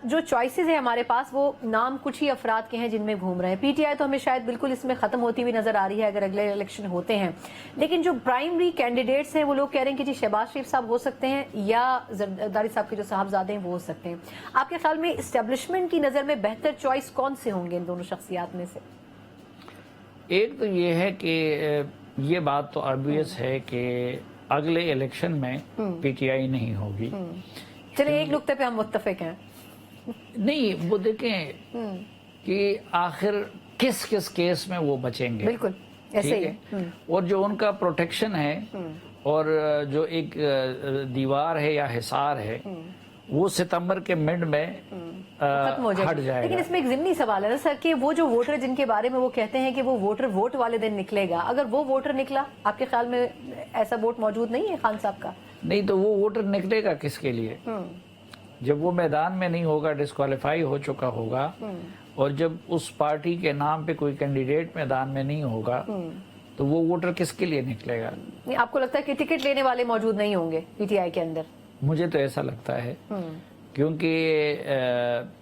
جو چوائسیز ہیں ہمارے پاس وہ نام کچھ ہی افراد کے ہیں جن میں گھوم رہے ہیں. پی ٹی آئی تو ہمیں شاید بالکل اس میں ختم ہوتی ہوئی نظر آ رہی ہے اگر اگلے الیکشن ہوتے ہیں, لیکن جو پرائمری کینڈیڈیٹس ہیں وہ لوگ کہہ رہے ہیں کہ جی شہباز شریف صاحب ہو سکتے ہیں یا زرداری صاحب کے جو صاحبزادے ہیں وہ ہو سکتے ہیں. آپ کے خیال میں اسٹیبلشمنٹ کی نظر میں بہتر چوائس کون سے ہوں گے ان دونوں شخصیات میں سے؟ ایک تو یہ ہے کہ یہ بات تو آبویس ہے کہ اگلے الیکشن میں پی ٹی آئی نہیں ہوگی. چلے ایک نقطے پہ ہم متفق ہیں. نہیں, وہ دیکھیں کہ آخر کس کس کیس میں وہ بچیں گے. بالکل ایسے ہی ہے. اور جو ان کا پروٹیکشن ہے اور جو ایک دیوار ہے یا حصار ہے وہ ستمبر کے مڈ میں ختم ہو جائے ہٹ جائے گا. لیکن اس میں ایک ضمنی سوال ہے نا سر کہ وہ جو ووٹر جن کے بارے میں وہ کہتے ہیں کہ وہ ووٹر ووٹ والے دن نکلے گا, اگر وہ ووٹر نکلا آپ کے خیال میں ایسا ووٹ موجود نہیں ہے خان صاحب کا؟ نہیں تو وہ ووٹر نکلے گا کس کے لیے جب وہ میدان میں نہیں ہوگا, ڈسکوالیفائی ہو چکا ہوگا, اور جب اس پارٹی کے نام پہ کوئی کینڈیڈیٹ میدان میں نہیں ہوگا تو وہ ووٹر کس کے لیے نکلے گا؟ نہیں, آپ کو لگتا ہے کہ ٹکٹ لینے والے موجود نہیں ہوں گے پی ٹی آئی کے اندر؟ مجھے تو ایسا لگتا ہے کیونکہ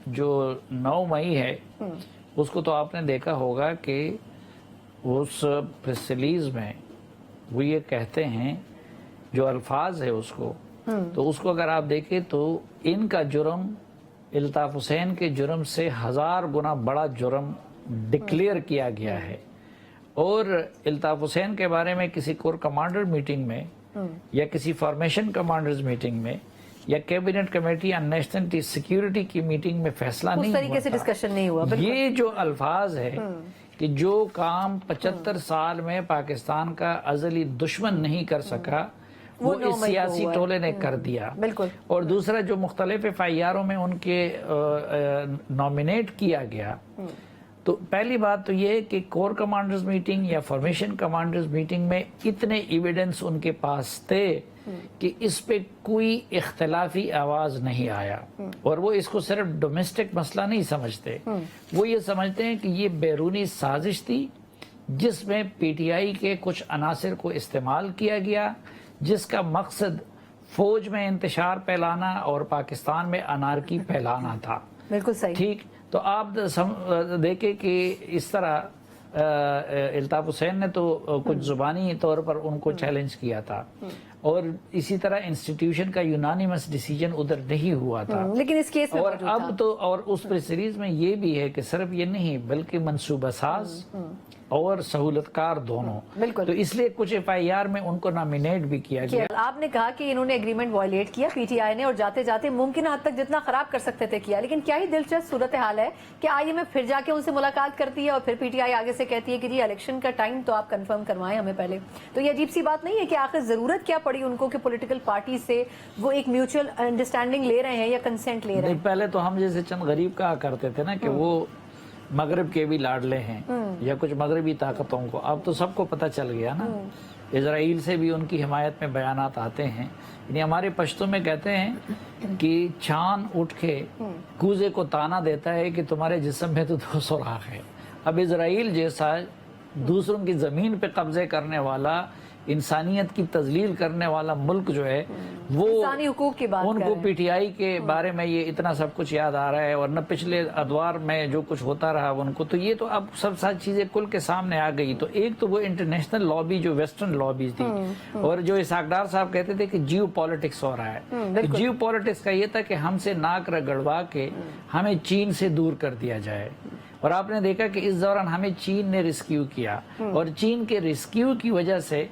جو 9 مئی ہے اس کو تو آپ نے دیکھا ہوگا کہ اس پریس ریلیز میں وہ یہ کہتے ہیں, جو الفاظ ہے اس کو تو اس کو اگر آپ دیکھیں تو ان کا جرم الطاف حسین کے جرم سے 1000 گنا بڑا جرم ڈکلیئر کیا گیا ہے. اور الطاف حسین کے بارے میں کسی کور کمانڈر میٹنگ میں یا کسی فارمیشن کمانڈرز میٹنگ میں یا cabinet committee on national security کی میٹنگ میں فیصلہ نہیں ہوا. اس طریقے سے ڈسکشن نہیں ہوا. یہ جو الفاظ ہے کہ جو کام 75 سال میں پاکستان کا ازلی دشمن نہیں کر سکا وہ اس سیاسی ٹولے نے کر دیا. اور دوسرا جو مختلف ایف آئی آروں میں ان کے نامینیٹ کیا گیا, تو پہلی بات تو یہ کہ کور کمانڈرز میٹنگ یا فارمیشن کمانڈرز میٹنگ میں اتنے ایویڈنس ان کے پاس تھے کہ اس پہ کوئی اختلافی آواز نہیں آیا. اور وہ اس کو صرف ڈومیسٹک مسئلہ نہیں سمجھتے, وہ یہ سمجھتے ہیں کہ یہ بیرونی سازش تھی جس میں پی ٹی آئی کے کچھ عناصر کو استعمال کیا گیا, جس کا مقصد فوج میں انتشار پھیلانا اور پاکستان میں انارکی پھیلانا تھا. بالکل صحیح. ٹھیک, تو آپ دیکھیں کہ اس طرح الطاف حسین نے تو کچھ زبانی طور پر ان کو چیلنج کیا تھا, اور اسی طرح انسٹیٹیوشن کا یونانیمس ڈیسیجن ادھر نہیں ہوا تھا. لیکن اس کیس میں اور اب تو اور اس پریس ریلیز میں یہ بھی ہے کہ صرف یہ نہیں بلکہ منصوبہ ساز اور سہولت کار دونوں. بالکل. تو اس لیے کچھ ایف آئی آر میں ان کو نامینیٹ بھی کیا گیا. آپ نے کہا کہ انہوں نے ایگریمنٹ وائلیٹ کیا پی ٹی آئی نے, اور جاتے جاتے ممکنہ حد تک جتنا خراب کر سکتے تھے کیا, لیکن کیا ہی دلچسپ صورتحال ہے کہ آئی ایم ایف پھر جا کے ان سے ملاقات کرتی ہے اور پھر پی ٹی آئی آگے سے کہتی ہے کہ جی الیکشن کا ٹائم تو آپ کنفرم کروائیں ہمیں پہلے. تو یہ عجیب سی بات نہیں ہے کہ آخر ضرورت کیا پڑی ان کو کہ پولیٹیکل پارٹی سے وہ ایک میوچل انڈرسٹینڈنگ لے رہے ہیں یا کنسنٹ لے رہے ہیں؟ پہلے تو ہم جیسے چند غریب کہا کرتے تھے نا کہ وہ مغرب کے بھی لاڈلے ہیں یا کچھ مغربی طاقتوں کو, اب تو سب کو پتہ چل گیا نا. اسرائیل سے بھی ان کی حمایت میں بیانات آتے ہیں. یعنی ہمارے پشتوں میں کہتے ہیں کہ چاند اٹھ کے کوزے کو تانا دیتا ہے کہ تمہارے جسم میں تو 2 سوراخ ہے. اب اسرائیل جیسا دوسروں کی زمین پہ قبضے کرنے والا, انسانیت کی تذلیل کرنے والا ملک جو ہے وہ انسانی حقوق کی بات ان کو پی ٹی آئی کے بارے میں یہ اتنا سب کچھ یاد آ رہا ہے, اور نہ پچھلے ادوار میں جو کچھ ہوتا رہا ان کو, تو یہ تو اب سب ساری چیزیں کل کے سامنے آ گئی. تو ایک تو وہ انٹرنیشنل لابی جو ویسٹرن لابیز تھی, اور جو اسحاق ڈار صاحب کہتے تھے کہ جیو پالیٹکس ہو رہا ہے. جیو پالیٹکس کا یہ تھا کہ ہم سے ناک رگڑوا کے ہمیں چین سے دور کر دیا جائے. اور آپ نے دیکھا کہ اس دوران ہمیں چین نے ریسکیو کیا, اور چین کے ریسکیو کی وجہ سے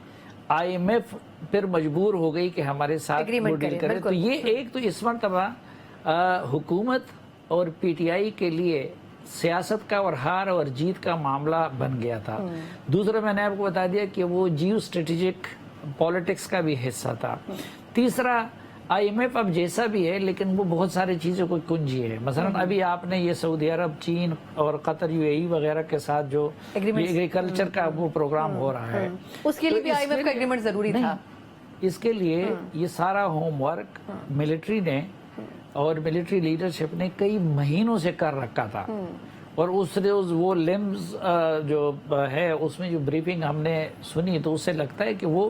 آئی ایم ایف پھر مجبور ہو گئی کہ ہمارے ساتھ ڈیل کرے. تو یہ ایک تو اس مرتبہ حکومت اور پی ٹی آئی کے لیے سیاست کا اور ہار اور جیت کا معاملہ بن گیا تھا. دوسرا میں نے آپ کو بتا دیا کہ وہ جیو اسٹریٹجک پالیٹکس کا بھی حصہ تھا. تیسرا آئی ایم ایف اب جیسا بھی ہے لیکن وہ بہت ساری چیزوں کو کنجی ہے. مثلا ابھی آپ نے یہ سعودی عرب, چین اور قطر, یو اے ای وغیرہ کے ساتھ جو ایگریکلچر کا وہ پروگرام ہو رہا ہے, اس کے لیے بھی آئی ایم ایف کا ایگریمنٹ ضروری تھا. اس کے لیے یہ سارا ہوم ورک ملٹری نے اور ملٹری لیڈرشپ نے کئی مہینوں سے کر رکھا تھا. اور اس روز وہ لمز جو ہے اس میں جو بریفنگ ہم نے سنی تو اس سے لگتا ہے کہ وہ